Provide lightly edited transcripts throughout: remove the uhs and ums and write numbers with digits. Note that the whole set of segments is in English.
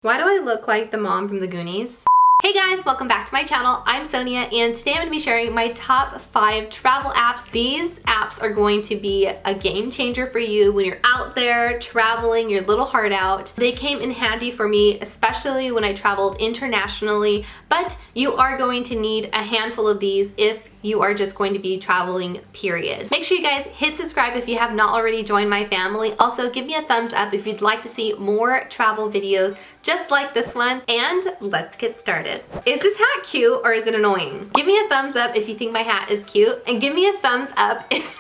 Why do I look like the mom from the Goonies? Hey guys, welcome back to my channel. I'm Sonia and today I'm going to be sharing my top 5 travel apps. These apps are going to be a game changer for you when you're out there traveling your little heart out. They came in handy for me, especially when I traveled internationally, but you are going to need a handful of these if you are just going to be traveling, period. Make sure you guys hit subscribe if you have not already joined my family. Also, give me a thumbs up if you'd like to see more travel videos just like this one, and let's get started. Is this hat cute or is it annoying? Give me a thumbs up if you think my hat is cute, and give me a thumbs up if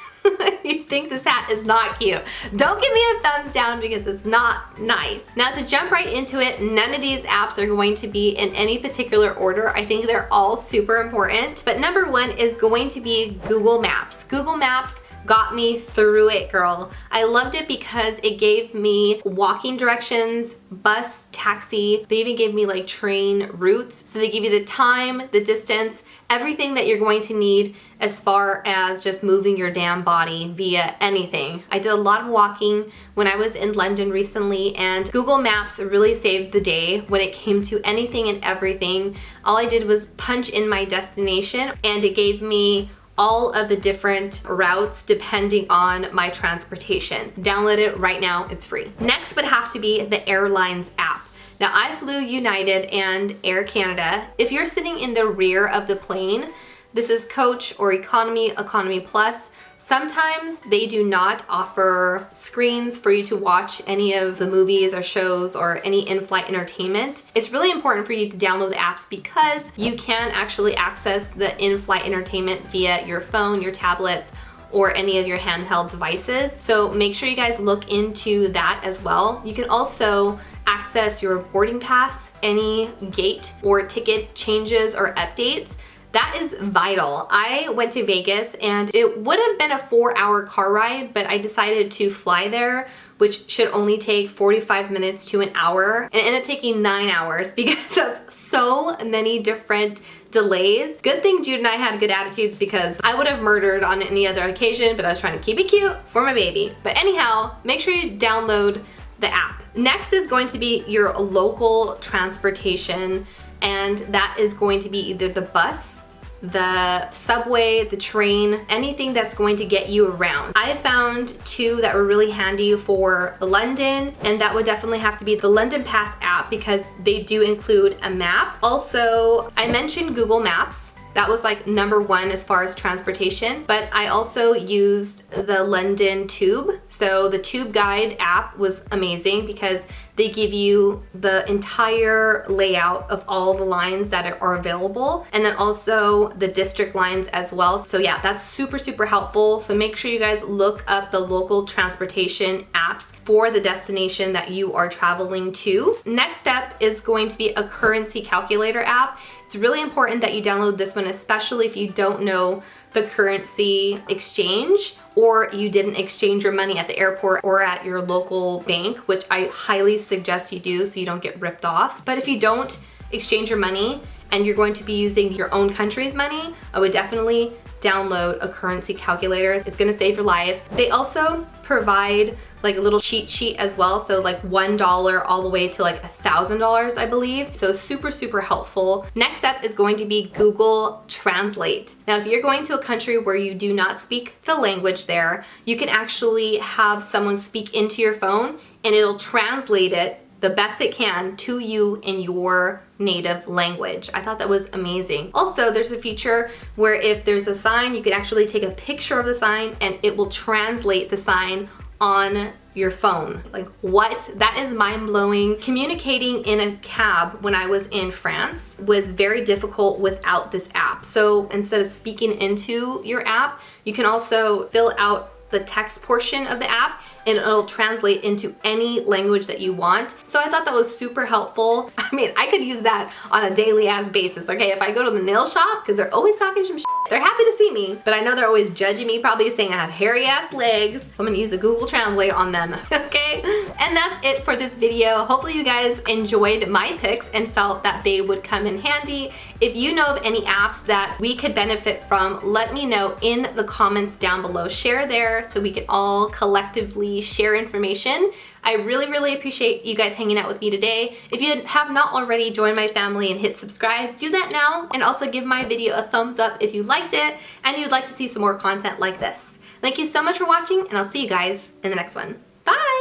you think this hat is not cute. Don't give me a thumbs down because it's not nice. Now to jump right into it, none of these apps are going to be in any particular order. I think they're all super important, but number one is going to be Google Maps. Google Maps got me through it, girl. I loved it because it gave me walking directions, bus, taxi. They even gave me like train routes. So they give you the time, the distance, everything that you're going to need as far as just moving your damn body via anything. I did a lot of walking when I was in London recently, and Google Maps really saved the day when it came to anything and everything. All I did was punch in my destination and it gave me all of the different routes depending on my transportation. Download it right now, it's free. Next would have to be the Airlines app. Now I flew United and Air Canada. If you're sitting in the rear of the plane, this is coach or economy, economy plus. Sometimes they do not offer screens for you to watch any of the movies or shows or any in-flight entertainment. It's really important for you to download the apps because you can actually access the in-flight entertainment via your phone, your tablets, or any of your handheld devices. So make sure you guys look into that as well. You can also access your boarding pass, any gate or ticket changes or updates. That is vital. I went to Vegas and it would have been a 4-hour car ride, but I decided to fly there, which should only take 45 minutes to an hour, and it ended up taking 9 hours because of so many different delays. Good thing Jude and I had good attitudes because I would have murdered on any other occasion, but I was trying to keep it cute for my baby. But anyhow, make sure you download the app. Next is going to be your local transportation, and that is going to be either the bus, the subway, the train, anything that's going to get you around. I found 2 that were really handy for London, and that would definitely have to be the London Pass app because they do include a map. Also, I mentioned Google Maps. That was like number 1 as far as transportation, but I also used the London Tube. So the Tube Guide app was amazing because they give you the entire layout of all the lines that are available, and then also the district lines as well. So yeah, that's super, super helpful. So make sure you guys look up the local transportation apps for the destination that you are traveling to. Next up is going to be a currency calculator app. It's really important that you download this one, especially if you don't know the currency exchange or you didn't exchange your money at the airport or at your local bank, which I highly suggest you do so you don't get ripped off. But if you don't exchange your money and you're going to be using your own country's money, I would definitely download a currency calculator. It's gonna save your life. They also provide like a little cheat sheet as well. So like $1 all the way to like $1,000, I believe. So super, super helpful. Next up is going to be Google Translate. Now, if you're going to a country where you do not speak the language there, you can actually have someone speak into your phone and it'll translate it the best it can to you in your native language. I thought that was amazing. Also, there's a feature where if there's a sign, you can actually take a picture of the sign and it will translate the sign on your phone. Like, what? That is mind-blowing. Communicating in a cab when I was in France was very difficult without this app. So instead of speaking into your app, you can also fill out the text portion of the app and it'll translate into any language that you want. So I thought that was super helpful. I mean, I could use that on a daily ass basis, okay? If I go to the nail shop, because they're always talking some shit, they're happy to see me, but I know they're always judging me, probably saying I have hairy ass legs. So I'm gonna use the Google Translate on them, okay? And that's it for this video. Hopefully you guys enjoyed my picks and felt that they would come in handy. If you know of any apps that we could benefit from, let me know in the comments down below. Share there so we can all collectively share information. I really appreciate you guys hanging out with me today. If you have not already joined my family and hit subscribe, do that now, and also give my video a thumbs up if you liked it and you'd like to see some more content like this. Thank you so much for watching, and I'll see you guys in the next one. Bye!